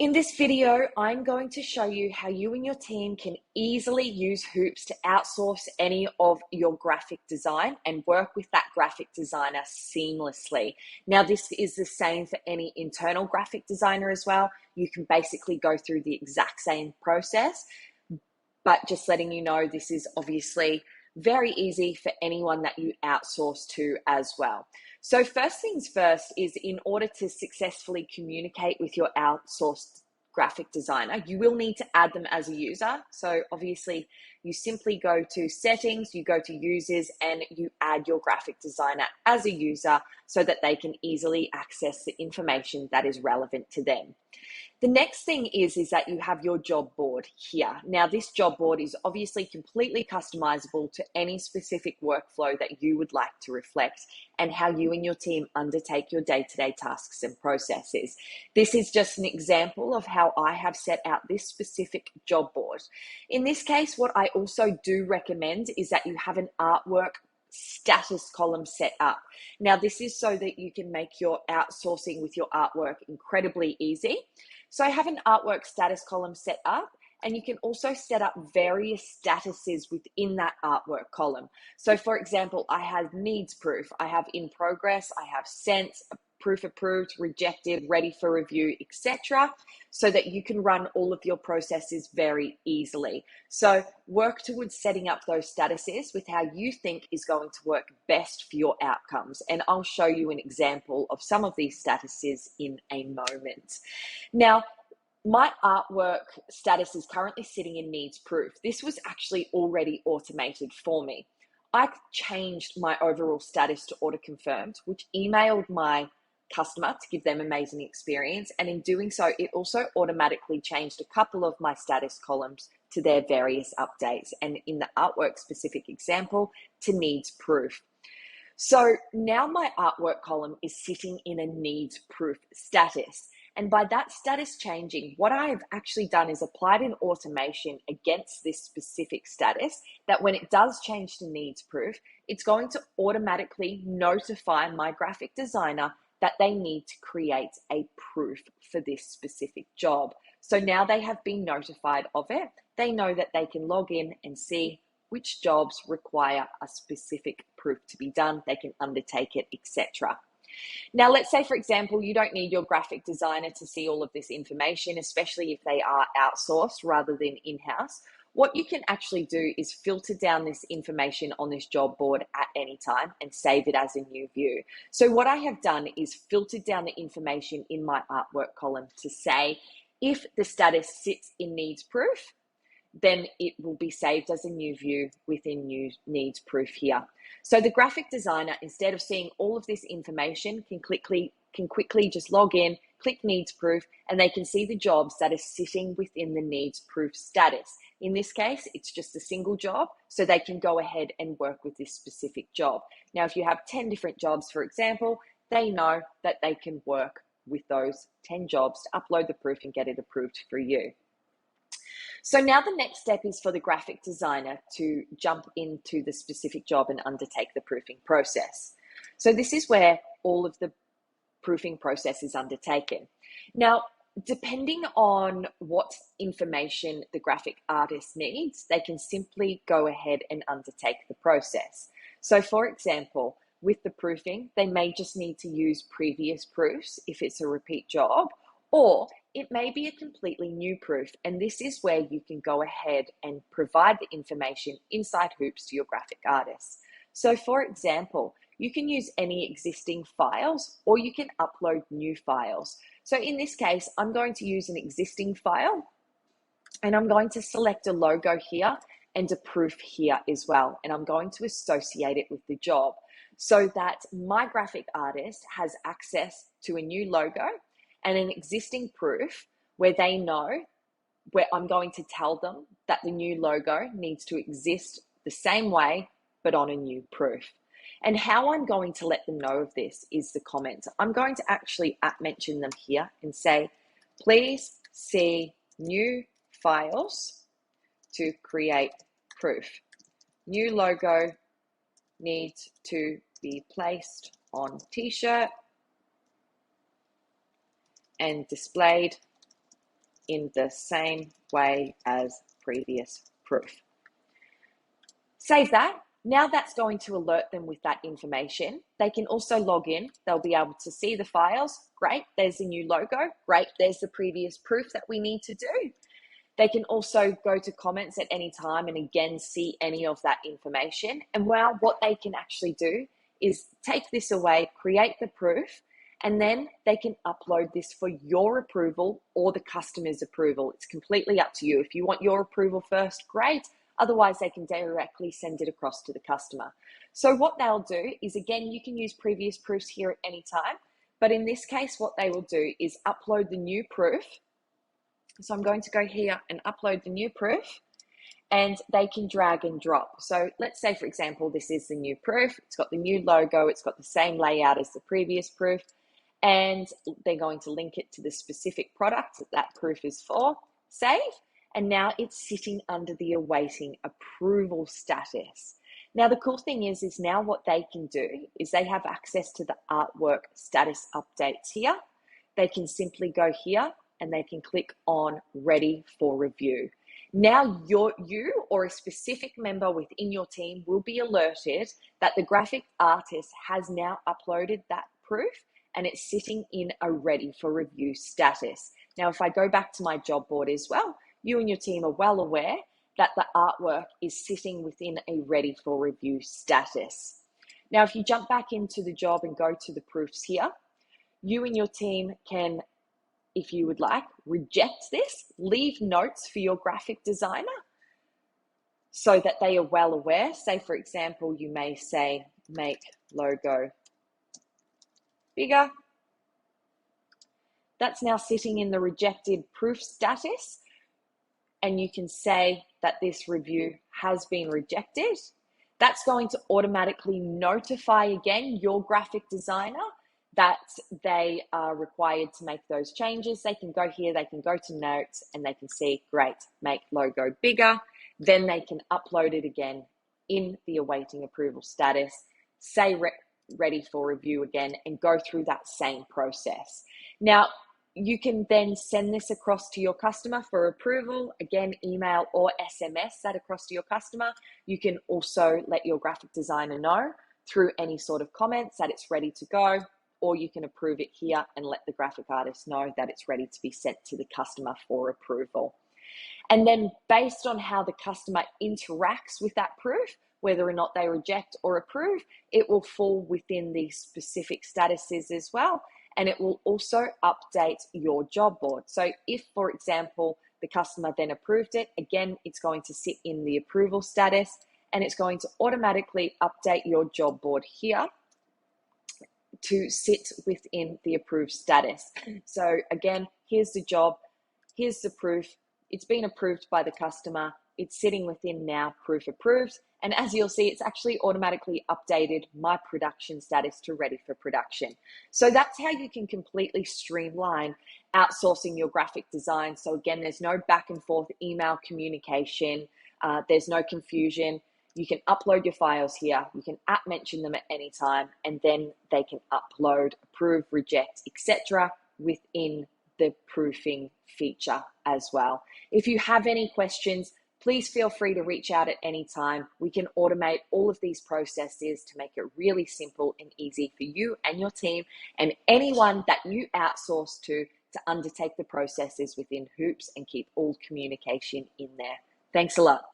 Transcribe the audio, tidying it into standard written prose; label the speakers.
Speaker 1: In this video, I'm going to show you how you and your team can easily use Hoops to outsource any of your graphic design and work with that graphic designer seamlessly. Now, this is the same for any internal graphic designer as well. You can basically go through the exact same process, but just letting you know, this is obviously very easy for anyone that you outsource to as well. So first things first is, in order to successfully communicate with your outsourced graphic designer, you will need to add them as a user. So obviously you simply go to settings, you go to users, and you add your graphic designer as a user so that they can easily access the information that is relevant to them. The next thing is that you have your job board here. Now, this job board is obviously completely customizable to any specific workflow that you would like to reflect and how you and your team undertake your day-to-day tasks and processes. This is just an example of how I have set out this specific job board. In this case, what I also do recommend is that you have an artwork status column set up. Now, this is so that you can make your outsourcing with your artwork incredibly easy. So I have an artwork status column set up, and you can also set up various statuses within that artwork column. So for example, I have needs proof, I have in progress, I have sent, proof approved, rejected, ready for review, etc., so that you can run all of your processes very easily. So work towards setting up those statuses with how you think is going to work best for your outcomes. And I'll show you an example of some of these statuses in a moment. Now, my artwork status is currently sitting in needs proof. This was actually already automated for me. I changed my overall status to auto confirmed, which emailed my customer to give them amazing experience. And in doing so, it also automatically changed a couple of my status columns to their various updates. And in the artwork specific example, to needs proof. So now my artwork column is sitting in a needs proof status. And by that status changing, what I have actually done is applied an automation against this specific status that when it does change to needs proof, it's going to automatically notify my graphic designer that they need to create a proof for this specific job. So now they have been notified of it. They know that they can log in and see which jobs require a specific proof to be done. They can undertake it, etc. Now, let's say, for example, you don't need your graphic designer to see all of this information, especially if they are outsourced rather than in-house. What you can actually do is filter down this information on this job board at any time and save it as a new view. So what I have done is filtered down the information in my artwork column to say, if the status sits in needs proof, then it will be saved as a new view within new needs proof here. So the graphic designer, instead of seeing all of this information, can quickly just log in, click needs proof, and they can see the jobs that are sitting within the needs proof status. In this case, it's just a single job, so they can go ahead and work with this specific job. Now, if you have 10 different jobs, for example, they know that they can work with those 10 jobs to upload the proof and get it approved for you. So now the next step is for the graphic designer to jump into the specific job and undertake the proofing process. So this is where all of the proofing process is undertaken. Now, depending on what information the graphic artist needs, they can simply go ahead and undertake the process. So for example, with the proofing, they may just need to use previous proofs if it's a repeat job, or it may be a completely new proof, and this is where you can go ahead and provide the information inside Hoops to your graphic artists. So for example, you can use any existing files, or you can upload new files. So in this case, I'm going to use an existing file, and I'm going to select a logo here and a proof here as well, and I'm going to associate it with the job so that my graphic artist has access to a new logo and an existing proof where they know, where I'm going to tell them that the new logo needs to exist the same way, but on a new proof. And how I'm going to let them know of this is the comments. I'm going to actually mention them here and say, please see new files to create proof. New logo needs to be placed on t-shirt and displayed in the same way as previous proof. Save that. Now that's going to alert them with that information. They can also log in. They'll be able to see the files. Great, there's the new logo. Great, there's the previous proof that we need to do. They can also go to comments at any time and again see any of that information. And well, what they can actually do is take this away, create the proof, and then they can upload this for your approval or the customer's approval. It's completely up to you. If you want your approval first, great. Otherwise, they can directly send it across to the customer. So what they'll do is, again, you can use previous proofs here at any time. But in this case, what they will do is upload the new proof. So I'm going to go here and upload the new proof, and they can drag and drop. So let's say, for example, this is the new proof. It's got the new logo. It's got the same layout as the previous proof. And they're going to link it to the specific product that that proof is for. Save. And now it's sitting under the awaiting approval status. Now, the cool thing is now what they can do is they have access to the artwork status updates here. They can simply go here and they can click on ready for review. Now you or a specific member within your team will be alerted that the graphic artist has now uploaded that proof and it's sitting in a ready for review status. Now, if I go back to my job board as well, you and your team are well aware that the artwork is sitting within a ready for review status. Now, if you jump back into the job and go to the proofs here, you and your team can, if you would like, reject this, leave notes for your graphic designer so that they are well aware. Say, for example, you may say, make logo bigger. That's now sitting in the rejected proof status. And you can say that this review has been rejected. That's going to automatically notify again your graphic designer that they are required to make those changes. They can go here, they can go to notes, and they can see, great, make logo bigger. Then they can upload it again in the awaiting approval status, say ready for review again, and go through that same process. Now, you can then send this across to your customer for approval. Again, email or SMS that across to your customer. You can also let your graphic designer know through any sort of comments that it's ready to go, or you can approve it here and let the graphic artist know that it's ready to be sent to the customer for approval. And then based on how the customer interacts with that proof, whether or not they reject or approve, it will fall within these specific statuses as well. And it will also update your job board. So if, for example, the customer then approved it, again, it's going to sit in the approval status and it's going to automatically update your job board here to sit within the approved status. So again, here's the job, here's the proof. It's been approved by the customer. It's sitting within now proof approved. And as you'll see, it's actually automatically updated my production status to ready for production. So that's how you can completely streamline outsourcing your graphic design. So again, there's no back and forth email communication. There's no confusion. You can upload your files here. You can mention them at any time, and then they can upload, approve, reject, etc. within the proofing feature as well. If you have any questions, please feel free to reach out at any time. We can automate all of these processes to make it really simple and easy for you and your team and anyone that you outsource to undertake the processes within Hoops and keep all communication in there. Thanks a lot.